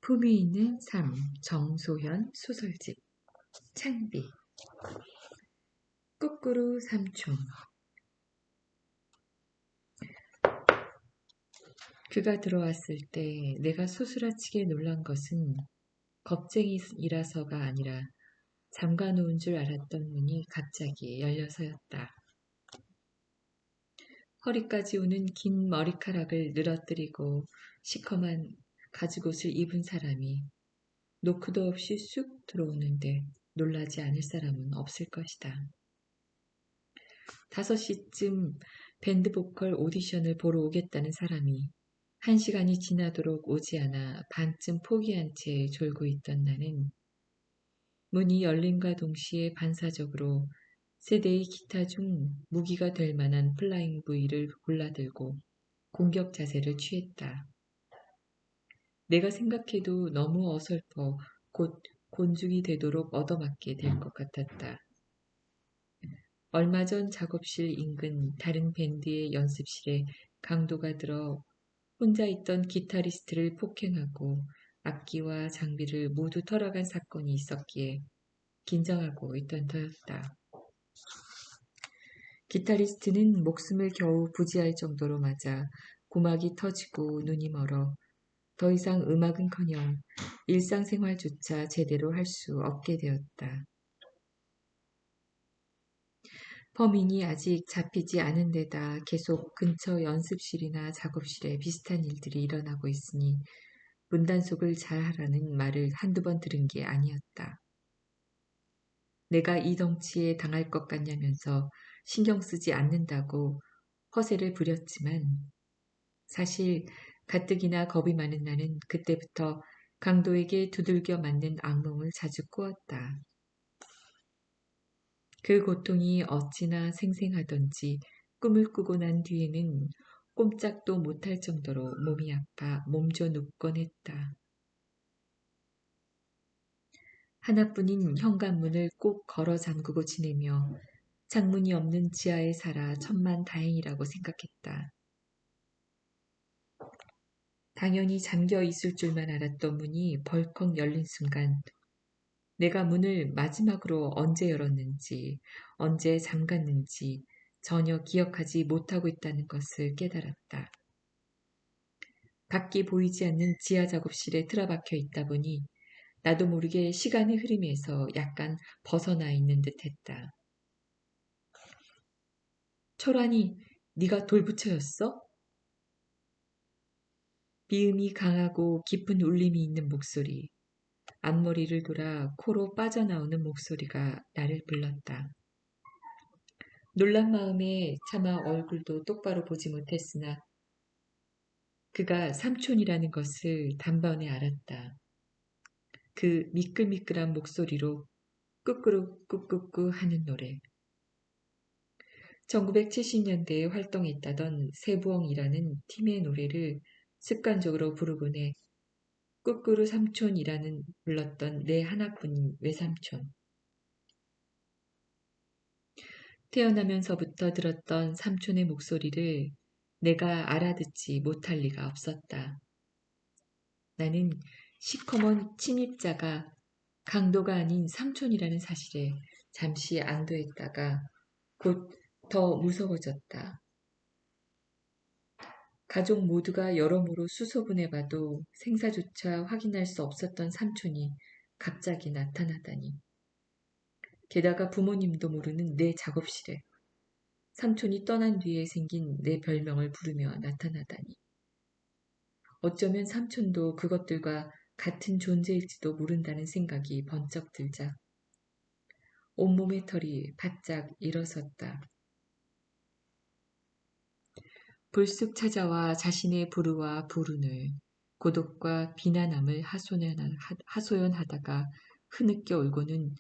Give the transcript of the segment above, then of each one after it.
품위 있는 삶, 정소현 소설집, 창비, 꾸꾸루 삼촌. 그가 들어왔을 때 내가 소스라치게 놀란 것은 겁쟁이라서가 아니라 잠가놓은 줄 알았던 문이 갑자기 열려서였다. 허리까지 오는 긴 머리카락을 늘어뜨리고 시커먼 가죽옷을 입은 사람이 노크도 없이 쑥 들어오는데 놀라지 않을 사람은 없을 것이다. 5시쯤 밴드 보컬 오디션을 보러 오겠다는 사람이 1시간이 지나도록 오지 않아 반쯤 포기한 채 졸고 있던 나는 문이 열림과 동시에 반사적으로 세 대의 기타 중 무기가 될 만한 플라잉 V를 골라들고 공격 자세를 취했다. 내가 생각해도 너무 어설퍼 곧 곤죽이 되도록 얻어맞게 될 것 같았다. 얼마 전 작업실 인근 다른 밴드의 연습실에 강도가 들어 혼자 있던 기타리스트를 폭행하고 악기와 장비를 모두 털어간 사건이 있었기에 긴장하고 있던 터였다. 기타리스트는 목숨을 겨우 부지할 정도로 맞아 고막이 터지고 눈이 멀어 더 이상 음악은커녕 일상생활조차 제대로 할 수 없게 되었다. 범인이 아직 잡히지 않은 데다 계속 근처 연습실이나 작업실에 비슷한 일들이 일어나고 있으니 문단속을 잘하라는 말을 한두 번 들은 게 아니었다. 내가 이 덩치에 당할 것 같냐면서 신경 쓰지 않는다고 허세를 부렸지만 사실 가뜩이나 겁이 많은 나는 그때부터 강도에게 두들겨 맞는 악몽을 자주 꾸었다. 그 고통이 어찌나 생생하던지 꿈을 꾸고 난 뒤에는 꼼짝도 못할 정도로 몸이 아파 몸져 눕곤 했다. 하나뿐인 현관문을 꼭 걸어 잠그고 지내며 창문이 없는 지하에 살아 천만다행이라고 생각했다. 당연히 잠겨 있을 줄만 알았던 문이 벌컥 열린 순간 내가 문을 마지막으로 언제 열었는지, 언제 잠갔는지 전혀 기억하지 못하고 있다는 것을 깨달았다. 밖이 보이지 않는 지하 작업실에 틀어박혀 있다 보니 나도 모르게 시간의 흐름에서 약간 벗어나 있는 듯했다. 철환이 네가 돌부처였어? 비음이 강하고 깊은 울림이 있는 목소리. 앞머리를 돌아 코로 빠져나오는 목소리가 나를 불렀다. 놀란 마음에 차마 얼굴도 똑바로 보지 못했으나 그가 삼촌이라는 것을 단번에 알았다. 그 미끌미끌한 목소리로 꾸꾸루 꾸꾸꾸 하는 노래. 1970년대에 활동했다던 세부엉이라는 팀의 노래를 습관적으로 부르곤 해 꾸꾸루 삼촌이라는 불렀던 내 하나뿐인 외삼촌. 태어나면서부터 들었던 삼촌의 목소리를 내가 알아듣지 못할 리가 없었다. 나는 시커먼 침입자가 강도가 아닌 삼촌이라는 사실에 잠시 안도했다가 곧 더 무서워졌다. 가족 모두가 여러모로 수소문해봐도 생사조차 확인할 수 없었던 삼촌이 갑자기 나타나다니. 게다가 부모님도 모르는 내 작업실에 삼촌이 떠난 뒤에 생긴 내 별명을 부르며 나타나다니. 어쩌면 삼촌도 그것들과 같은 존재일지도 모른다는 생각이 번쩍 들자 온몸의 털이 바짝 일어섰다. 불쑥 찾아와 자신의 불우와 불운을 고독과 비난함을 하소연하다가 흐느껴 울고는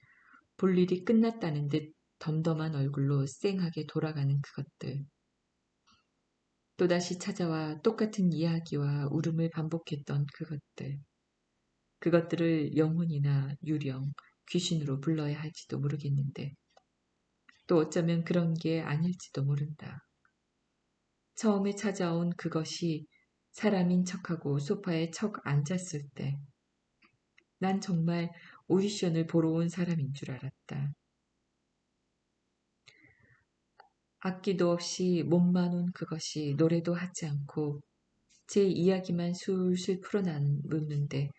볼 일이 끝났다는 듯 덤덤한 얼굴로 쌩하게 돌아가는 그것들. 또다시 찾아와 똑같은 이야기와 울음을 반복했던 그것들. 그것들을 영혼이나 유령, 귀신으로 불러야 할지도 모르겠는데 또 어쩌면 그런 게 아닐지도 모른다. 처음에 찾아온 그것이 사람인 척하고 소파에 척 앉았을 때 난 정말 오디션을 보러 온 사람인 줄 알았다. 악기도 없이 몸만 온 그것이 노래도 하지 않고 제 이야기만 술술 풀어나누는데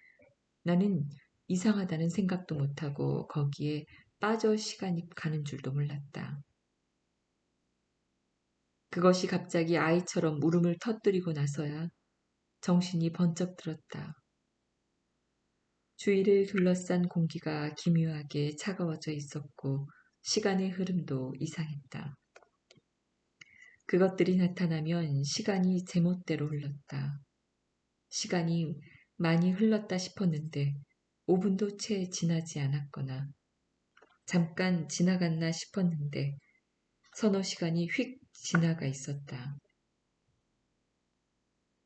나는 이상하다는 생각도 못하고 거기에 빠져 시간이 가는 줄도 몰랐다. 그것이 갑자기 아이처럼 울음을 터뜨리고 나서야 정신이 번쩍 들었다. 주위를 둘러싼 공기가 기묘하게 차가워져 있었고 시간의 흐름도 이상했다. 그것들이 나타나면 시간이 제멋대로 흘렀다. 시간이 많이 흘렀다 싶었는데 5분도 채 지나지 않았거나 잠깐 지나갔나 싶었는데 서너 시간이 휙 지나가 있었다.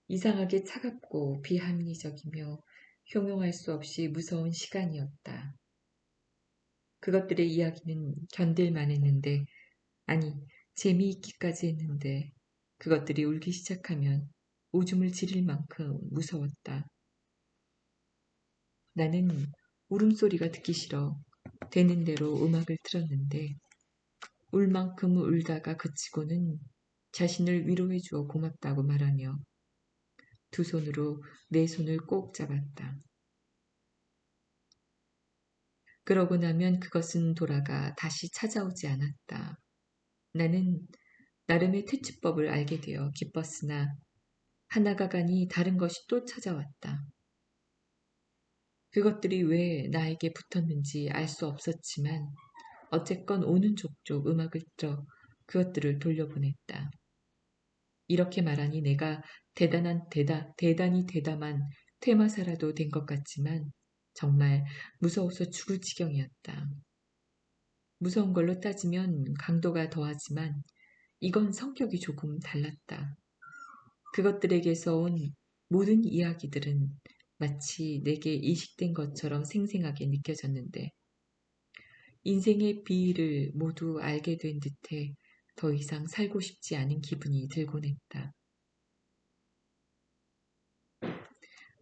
이상하게 차갑고 비합리적이며 형용할 수 없이 무서운 시간이었다. 그것들의 이야기는 견딜만 했는데, 아니, 재미있기까지 했는데, 그것들이 울기 시작하면 오줌을 지릴 만큼 무서웠다. 나는 울음소리가 듣기 싫어 되는 대로 음악을 틀었는데, 울 만큼 울다가 그치고는 자신을 위로해 주어 고맙다고 말하며 두 손으로 내 손을 꼭 잡았다. 그러고 나면 그것은 돌아가 다시 찾아오지 않았다. 나는 나름의 퇴치법을 알게 되어 기뻤으나 하나가 가니 다른 것이 또 찾아왔다. 그것들이 왜 나에게 붙었는지 알 수 없었지만 어쨌건 오는 족족 음악을 틀어 그것들을 돌려보냈다. 이렇게 말하니 내가 대단히 대담한 퇴마사라도 된 것 같지만 정말 무서워서 죽을 지경이었다. 무서운 걸로 따지면 강도가 더하지만 이건 성격이 조금 달랐다. 그것들에게서 온 모든 이야기들은 마치 내게 이식된 것처럼 생생하게 느껴졌는데 인생의 비위를 모두 알게 된 듯해 더 이상 살고 싶지 않은 기분이 들곤 했다.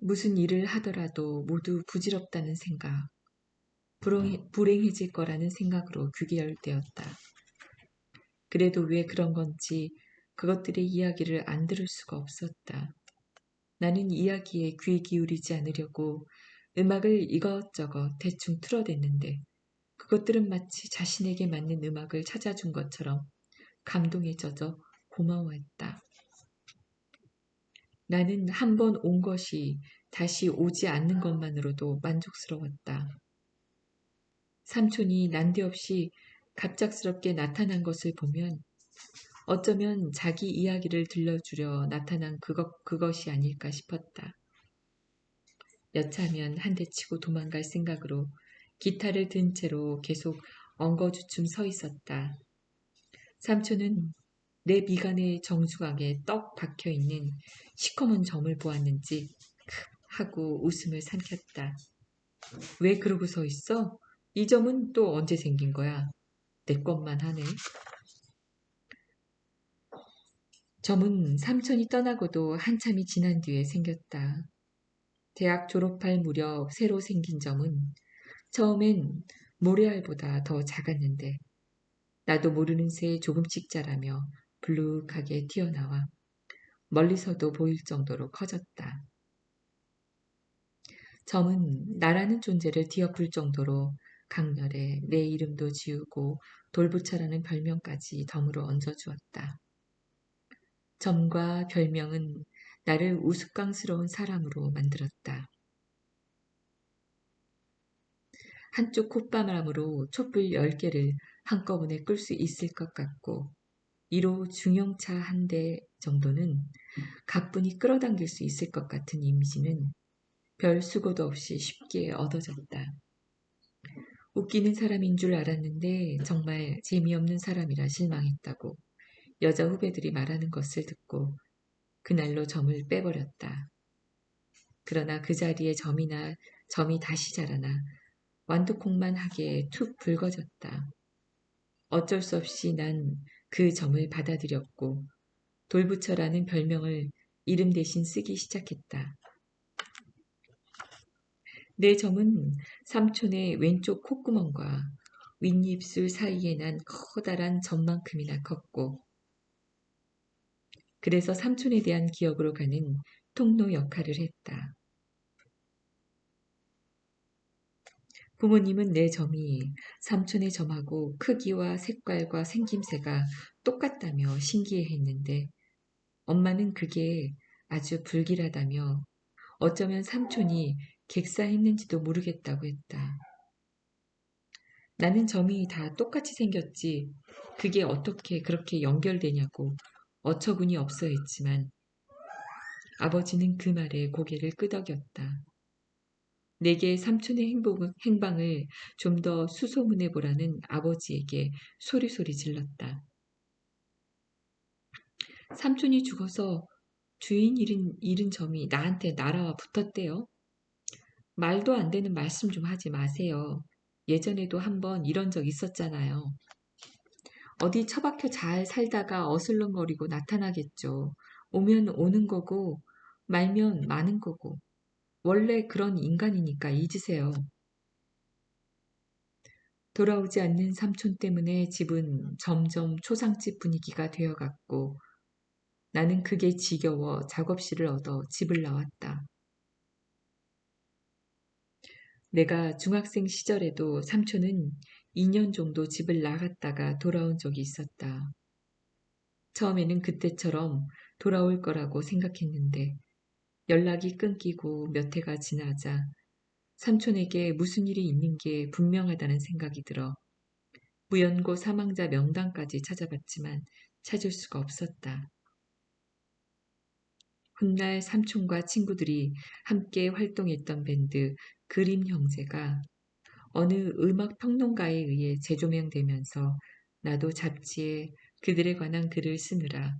무슨 일을 하더라도 모두 부질없다는 생각, 불행해질 거라는 생각으로 귀결되었다. 그래도 왜 그런 건지 그것들의 이야기를 안 들을 수가 없었다. 나는 이야기에 귀 기울이지 않으려고 음악을 이것저것 대충 틀어댔는데 그것들은 마치 자신에게 맞는 음악을 찾아준 것처럼 감동에 젖어 고마워했다. 나는 한 번 온 것이 다시 오지 않는 것만으로도 만족스러웠다. 삼촌이 난데없이 갑작스럽게 나타난 것을 보면 어쩌면 자기 이야기를 들려주려 나타난 그것이 아닐까 싶었다. 여차하면 한 대 치고 도망갈 생각으로 기타를 든 채로 계속 엉거주춤 서 있었다. 삼촌은 내 미간의 정중하게 떡 박혀있는 시커먼 점을 보았는지 하고 웃음을 삼켰다. 왜 그러고 서 있어? 이 점은 또 언제 생긴 거야? 내 것만 하네. 점은 삼촌이 떠나고도 한참이 지난 뒤에 생겼다. 대학 졸업할 무렵 새로 생긴 점은 처음엔 모래알보다 더 작았는데 나도 모르는 새에 조금씩 자라며 불룩하게 튀어나와 멀리서도 보일 정도로 커졌다. 점은 나라는 존재를 뒤엎을 정도로 강렬해 내 이름도 지우고 돌부처라는 별명까지 덤으로 얹어주었다. 점과 별명은 나를 우스꽝스러운 사람으로 만들었다. 한쪽 콧바람으로 촛불 10개를 한꺼번에 끌 수 있을 것 같고 1호 중형차 한 대 정도는 가뿐히 끌어당길 수 있을 것 같은 이미지는 별 수고도 없이 쉽게 얻어졌다. 웃기는 사람인 줄 알았는데 정말 재미없는 사람이라 실망했다고 여자 후배들이 말하는 것을 듣고 그날로 점을 빼버렸다. 그러나 그 자리에 점이 다시 자라나 완두콩만 하게 툭 붉어졌다. 어쩔 수 없이 난 그 점을 받아들였고 돌부처라는 별명을 이름 대신 쓰기 시작했다. 내 점은 삼촌의 왼쪽 콧구멍과 윗입술 사이에 난 커다란 점만큼이나 컸고, 그래서 삼촌에 대한 기억으로 가는 통로 역할을 했다. 부모님은 내 점이 삼촌의 점하고 크기와 색깔과 생김새가 똑같다며 신기해했는데, 엄마는 그게 아주 불길하다며 어쩌면 삼촌이 객사했는지도 모르겠다고 했다. 나는 점이 다 똑같이 생겼지 그게 어떻게 그렇게 연결되냐고 어처구니 없어 했지만 아버지는 그 말에 고개를 끄덕였다. 내게 삼촌의 행방을 좀 더 수소문해 보라는 아버지에게 소리소리 질렀다. 삼촌이 죽어서 주인 잃은 점이 나한테 날아와 붙었대요. 말도 안 되는 말씀 좀 하지 마세요. 예전에도 한번 이런 적 있었잖아요. 어디 처박혀 잘 살다가 어슬렁거리고 나타나겠죠. 오면 오는 거고, 말면 마는 거고. 원래 그런 인간이니까 잊으세요. 돌아오지 않는 삼촌 때문에 집은 점점 초상집 분위기가 되어갔고, 나는 그게 지겨워 작업실을 얻어 집을 나왔다. 내가 중학생 시절에도 삼촌은 2년 정도 집을 나갔다가 돌아온 적이 있었다. 처음에는 그때처럼 돌아올 거라고 생각했는데 연락이 끊기고 몇 해가 지나자 삼촌에게 무슨 일이 있는 게 분명하다는 생각이 들어 무연고 사망자 명단까지 찾아봤지만 찾을 수가 없었다. 훗날 삼촌과 친구들이 함께 활동했던 밴드 그림 형제가 어느 음악 평론가에 의해 재조명되면서 나도 잡지에 그들에 관한 글을 쓰느라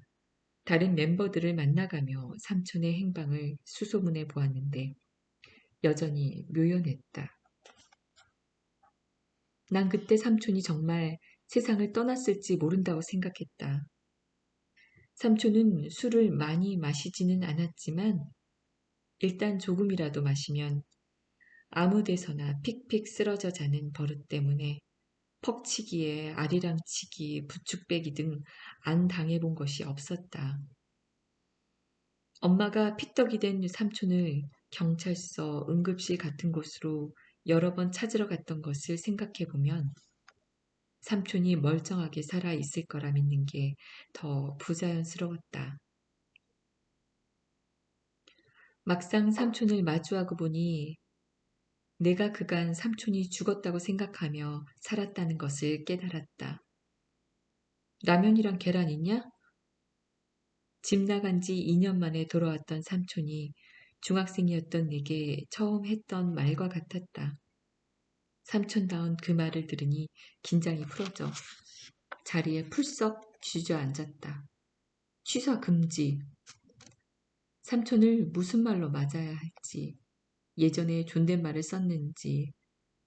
다른 멤버들을 만나가며 삼촌의 행방을 수소문해 보았는데 여전히 묘연했다. 난 그때 삼촌이 정말 세상을 떠났을지 모른다고 생각했다. 삼촌은 술을 많이 마시지는 않았지만 일단 조금이라도 마시면 아무 데서나 픽픽 쓰러져 자는 버릇 때문에 퍽치기에 아리랑치기, 부축배기 등 안 당해본 것이 없었다. 엄마가 피떡이 된 삼촌을 경찰서, 응급실 같은 곳으로 여러 번 찾으러 갔던 것을 생각해보면 삼촌이 멀쩡하게 살아 있을 거라 믿는 게 더 부자연스러웠다. 막상 삼촌을 마주하고 보니 내가 그간 삼촌이 죽었다고 생각하며 살았다는 것을 깨달았다. 라면이랑 계란 있냐? 집 나간 지 2년 만에 돌아왔던 삼촌이 중학생이었던 내게 처음 했던 말과 같았다. 삼촌다운 그 말을 들으니 긴장이 풀어져 자리에 풀썩 주저앉았다. 취사 금지. 삼촌을 무슨 말로 맞아야 할지, 예전에 존댓말을 썼는지,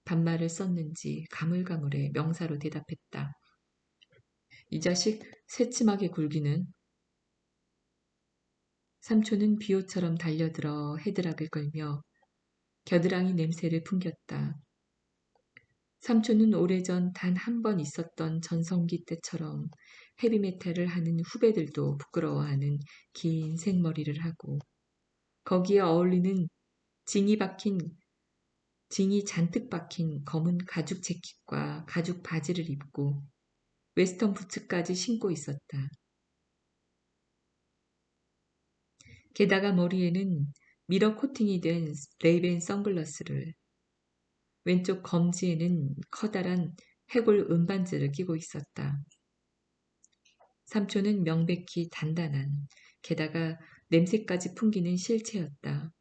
반말을 썼는지 가물가물해 명사로 대답했다. 이 자식 새침하게 굴기는. 삼촌은 비호처럼 달려들어 헤드락을 걸며 겨드랑이 냄새를 풍겼다. 삼촌은 오래전 단 한 번 있었던 전성기 때처럼 헤비메탈을 하는 후배들도 부끄러워하는 긴 생머리를 하고 거기에 어울리는 징이 박힌 징이 잔뜩 박힌 검은 가죽 재킷과 가죽 바지를 입고 웨스턴 부츠까지 신고 있었다. 게다가 머리에는 미러 코팅이 된 레이벤 선글라스를 왼쪽 검지에는 커다란 해골 은반지를 끼고 있었다. 삼촌은 명백히 단단한 게다가 냄새까지 풍기는 실체였다.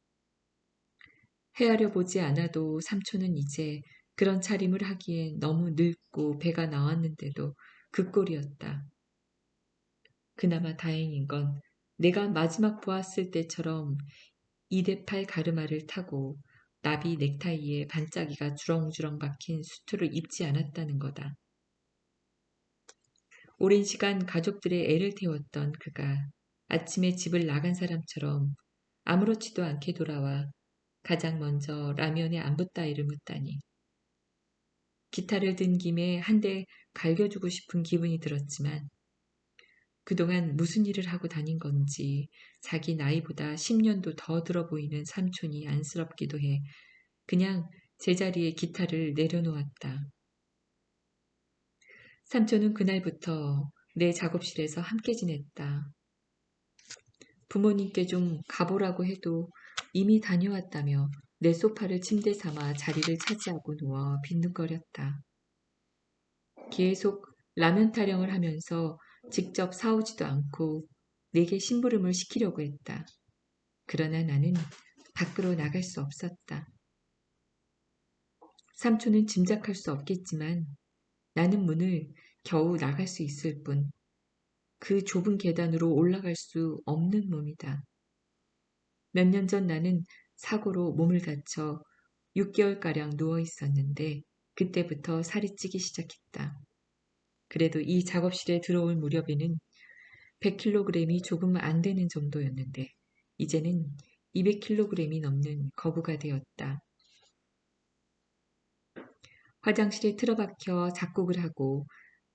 헤아려 보지 않아도 삼촌은 이제 그런 차림을 하기에 너무 늙고 배가 나왔는데도 그 꼴이었다. 그나마 다행인 건 내가 마지막 보았을 때처럼 2대8 가르마를 타고 나비 넥타이에 반짝이가 주렁주렁 박힌 수트를 입지 않았다는 거다. 오랜 시간 가족들의 애를 태웠던 그가 아침에 집을 나간 사람처럼 아무렇지도 않게 돌아와 가장 먼저 라면의 안부 따위를 묻다니. 기타를 든 김에 한 대 갈겨주고 싶은 기분이 들었지만 그동안 무슨 일을 하고 다닌 건지 자기 나이보다 10년도 더 들어 보이는 삼촌이 안쓰럽기도 해 그냥 제자리에 기타를 내려놓았다. 삼촌은 그날부터 내 작업실에서 함께 지냈다. 부모님께 좀 가보라고 해도 이미 다녀왔다며 내 소파를 침대 삼아 자리를 차지하고 누워 빈둥거렸다. 계속 라면 타령을 하면서 직접 사오지도 않고 내게 심부름을 시키려고 했다. 그러나 나는 밖으로 나갈 수 없었다. 삼촌은 짐작할 수 없겠지만 나는 문을 겨우 나갈 수 있을 뿐 그 좁은 계단으로 올라갈 수 없는 몸이다. 몇 년 전 나는 사고로 몸을 다쳐 6개월가량 누워 있었는데 그때부터 살이 찌기 시작했다. 그래도 이 작업실에 들어올 무렵에는 100kg이 조금 안 되는 정도였는데 이제는 200kg이 넘는 거구가 되었다. 화장실에 틀어박혀 작곡을 하고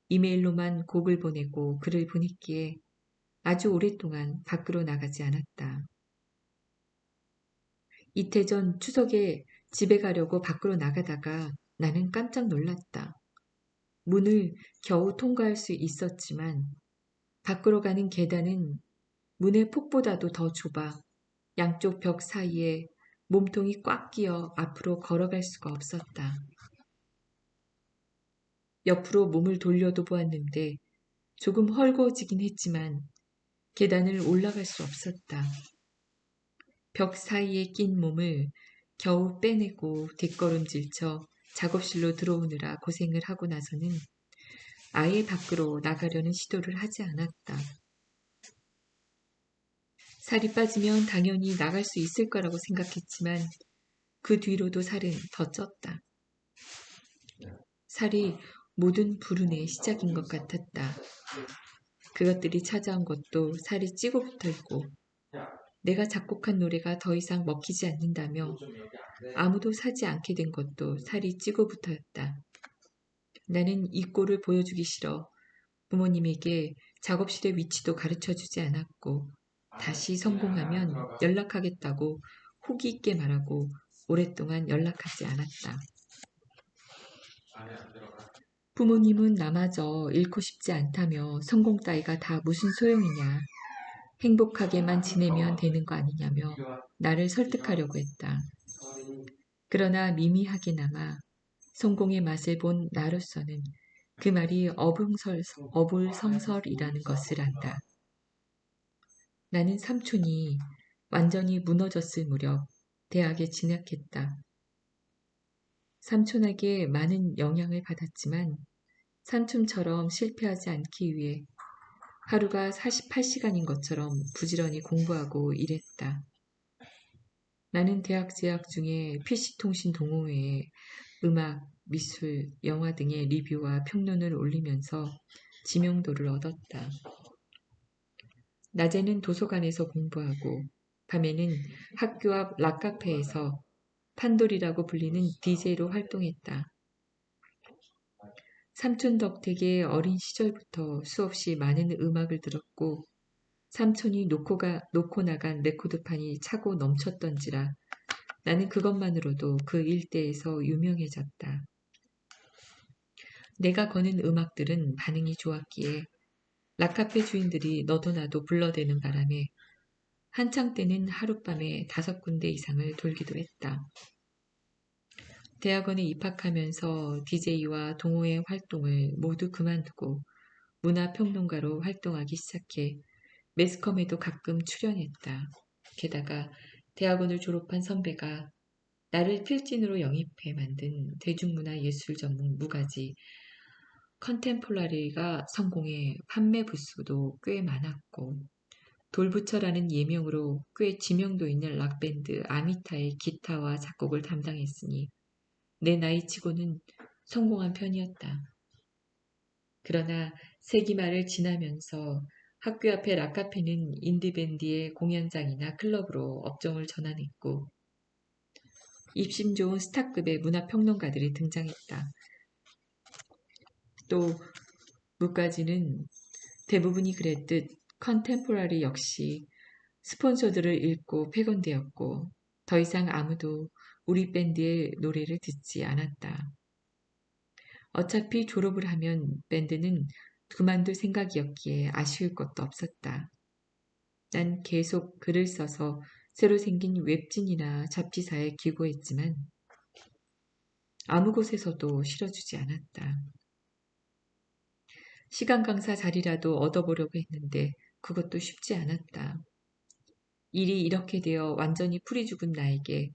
이메일로만 곡을 보내고 글을 보냈기에 아주 오랫동안 밖으로 나가지 않았다. 이태 전 추석에 집에 가려고 밖으로 나가다가 나는 깜짝 놀랐다. 문을 겨우 통과할 수 있었지만 밖으로 가는 계단은 문의 폭보다도 더 좁아 양쪽 벽 사이에 몸통이 꽉 끼어 앞으로 걸어갈 수가 없었다. 옆으로 몸을 돌려도 보았는데 조금 헐거워지긴 했지만 계단을 올라갈 수 없었다. 벽 사이에 낀 몸을 겨우 빼내고 뒷걸음질쳐 작업실로 들어오느라 고생을 하고 나서는 아예 밖으로 나가려는 시도를 하지 않았다. 살이 빠지면 당연히 나갈 수 있을 거라고 생각했지만 그 뒤로도 살은 더 쪘다. 살이 모든 불운의 시작인 것 같았다. 그것들이 찾아온 것도 살이 찌고 붙어 있고 내가 작곡한 노래가 더 이상 먹히지 않는다며 아무도 사지 않게 된 것도 살이 찌고 붙어였다. 나는 이 꼴을 보여주기 싫어 부모님에게 작업실의 위치도 가르쳐주지 않았고 다시 성공하면 연락하겠다고 호기 있게 말하고 오랫동안 연락하지 않았다. 부모님은 나마저 잃고 싶지 않다며 성공 따위가 다 무슨 소용이냐. 행복하게만 지내면 되는 거 아니냐며 나를 설득하려고 했다. 그러나 미미하게나마 성공의 맛을 본 나로서는 그 말이 어불성설이라는 것을 안다. 나는 삼촌이 완전히 무너졌을 무렵 대학에 진학했다. 삼촌에게 많은 영향을 받았지만 삼촌처럼 실패하지 않기 위해 하루가 48시간인 것처럼 부지런히 공부하고 일했다. 나는 대학 재학 중에 PC통신 동호회에 음악, 미술, 영화 등의 리뷰와 평론을 올리면서 지명도를 얻었다. 낮에는 도서관에서 공부하고 밤에는 학교 앞 락카페에서 판돌이라고 불리는 DJ로 활동했다. 삼촌 덕택에 어린 시절부터 수없이 많은 음악을 들었고 삼촌이 놓고 나간 레코드판이 차고 넘쳤던지라 나는 그것만으로도 그 일대에서 유명해졌다. 내가 거는 음악들은 반응이 좋았기에 락카페 주인들이 너도 나도 불러대는 바람에 한창 때는 하룻밤에 5군데 이상을 돌기도 했다. 대학원에 입학하면서 DJ와 동호회 활동을 모두 그만두고 문화평론가로 활동하기 시작해 매스컴에도 가끔 출연했다. 게다가 대학원을 졸업한 선배가 나를 필진으로 영입해 만든 대중문화 예술 전문 무가지 컨템포러리가 성공해 판매 부수도 꽤 많았고 돌부처라는 예명으로 꽤 지명도 있는 락밴드 아미타의 기타와 작곡을 담당했으니 내 나이치고는 성공한 편이었다. 그러나 세기말을 지나면서 학교 앞의 락카페는 인디밴드의 공연장이나 클럽으로 업종을 전환했고 입심 좋은 스타급의 문화평론가들이 등장했다. 또 무까지는 대부분이 그랬듯 컨템포러리 역시 스폰서들을 잃고 폐건되었고 더 이상 아무도 우리 밴드의 노래를 듣지 않았다. 어차피 졸업을 하면 밴드는 그만둘 생각이었기에 아쉬울 것도 없었다. 난 계속 글을 써서 새로 생긴 웹진이나 잡지사에 기고했지만 아무 곳에서도 실어주지 않았다. 시간 강사 자리라도 얻어보려고 했는데 그것도 쉽지 않았다. 일이 이렇게 되어 완전히 풀이 죽은 나에게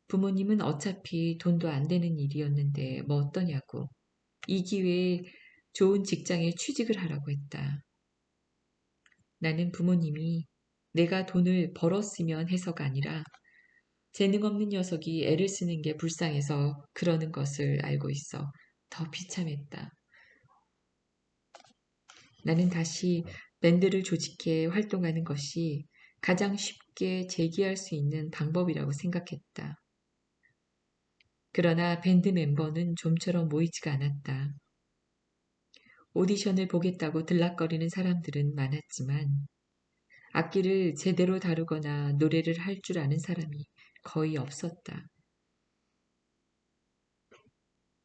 부모님은 어차피 돈도 안 되는 일이었는데 뭐 어떠냐고 이 기회에 좋은 직장에 취직을 하라고 했다. 나는 부모님이 내가 돈을 벌었으면 해서가 아니라 재능 없는 녀석이 애를 쓰는 게 불쌍해서 그러는 것을 알고 있어 더 비참했다. 나는 다시 밴드를 조직해 활동하는 것이 가장 쉽게 재기할 수 있는 방법이라고 생각했다. 그러나 밴드 멤버는 좀처럼 모이지가 않았다. 오디션을 보겠다고 들락거리는 사람들은 많았지만 악기를 제대로 다루거나 노래를 할 줄 아는 사람이 거의 없었다.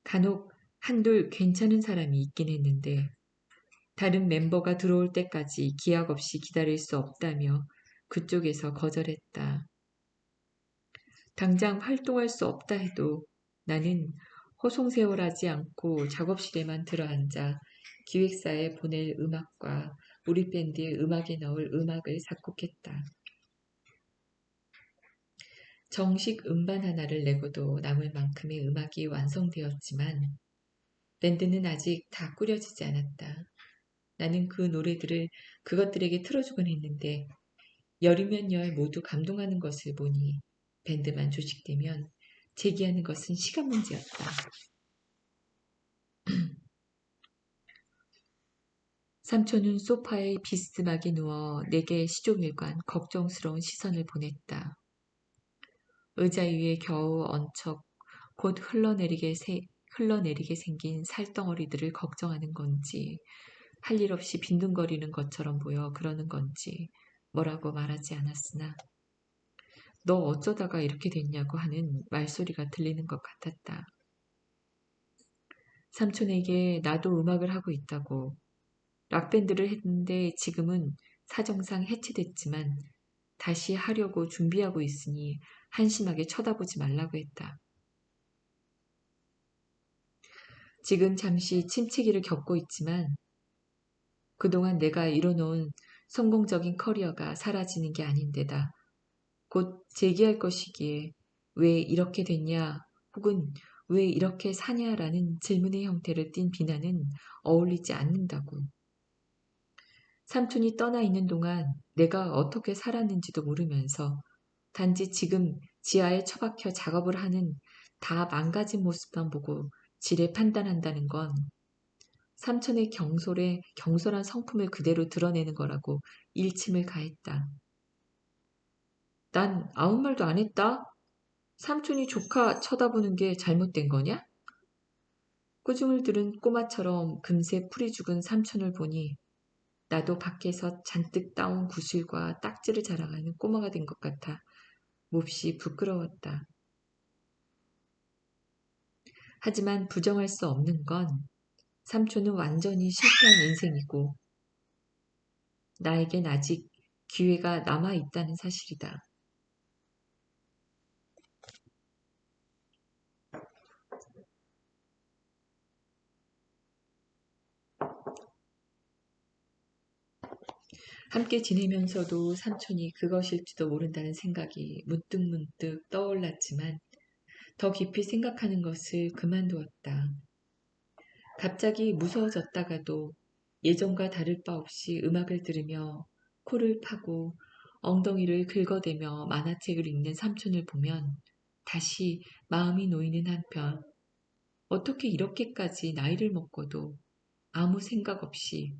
간혹 한둘 괜찮은 사람이 있긴 했는데 다른 멤버가 들어올 때까지 기약 없이 기다릴 수 없다며 그쪽에서 거절했다. 당장 활동할 수 없다 해도 나는 허송세월하지 않고 작업실에만 들어앉아 기획사에 보낼 음악과 우리 밴드의 음악에 넣을 음악을 작곡했다. 정식 음반 하나를 내고도 남을 만큼의 음악이 완성되었지만 밴드는 아직 다 꾸려지지 않았다. 나는 그 노래들을 그것들에게 틀어주곤 했는데 열이면 열 모두 감동하는 것을 보니 밴드만 조직되면 재기하는 것은 시간 문제였다. 삼촌은 소파에 비스듬하게 누워 내게 시종일관 걱정스러운 시선을 보냈다. 의자 위에 겨우 얹혀 곧 흘러내리게 생긴 살덩어리들을 걱정하는 건지 할 일 없이 빈둥거리는 것처럼 보여 그러는 건지 뭐라고 말하지 않았으나 너 어쩌다가 이렇게 됐냐고 하는 말소리가 들리는 것 같았다. 삼촌에게 나도 음악을 하고 있다고 락밴드를 했는데 지금은 사정상 해체됐지만 다시 하려고 준비하고 있으니 한심하게 쳐다보지 말라고 했다. 지금 잠시 침체기를 겪고 있지만 그동안 내가 이뤄놓은 성공적인 커리어가 사라지는 게 아닌데다 곧 재기할 것이기에 왜 이렇게 됐냐 혹은 왜 이렇게 사냐라는 질문의 형태를 띤 비난은 어울리지 않는다고. 삼촌이 떠나 있는 동안 내가 어떻게 살았는지도 모르면서 단지 지금 지하에 처박혀 작업을 하는 다 망가진 모습만 보고 지레 판단한다는 건 삼촌의 경솔한 성품을 그대로 드러내는 거라고 일침을 가했다. 난 아무 말도 안 했다. 삼촌이 조카 쳐다보는 게 잘못된 거냐? 꾸중을 들은 꼬마처럼 금세 풀이 죽은 삼촌을 보니 나도 밖에서 잔뜩 따온 구슬과 딱지를 자랑하는 꼬마가 된 것 같아 몹시 부끄러웠다. 하지만 부정할 수 없는 건 삼촌은 완전히 실패한 인생이고 나에겐 아직 기회가 남아있다는 사실이다. 함께 지내면서도 삼촌이 그것일지도 모른다는 생각이 문득문득 떠올랐지만 더 깊이 생각하는 것을 그만두었다. 갑자기 무서워졌다가도 예전과 다를 바 없이 음악을 들으며 코를 파고 엉덩이를 긁어대며 만화책을 읽는 삼촌을 보면 다시 마음이 놓이는 한편 어떻게 이렇게까지 나이를 먹고도 아무 생각 없이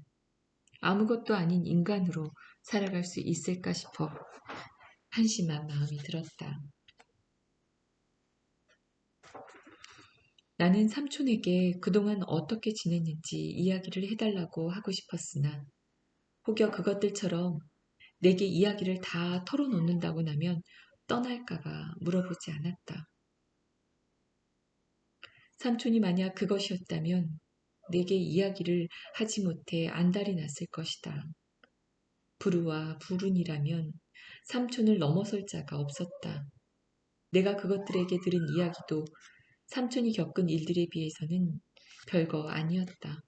아무것도 아닌 인간으로 살아갈 수 있을까 싶어 한심한 마음이 들었다. 나는 삼촌에게 그동안 어떻게 지냈는지 이야기를 해달라고 하고 싶었으나 혹여 그것들처럼 내게 이야기를 다 털어놓는다고 나면 떠날까봐 물어보지 않았다. 삼촌이 만약 그것이었다면 내게 이야기를 하지 못해 안달이 났을 것이다. 부르와 불운이라면 삼촌을 넘어설 자가 없었다. 내가 그것들에게 들은 이야기도 삼촌이 겪은 일들에 비해서는 별거 아니었다.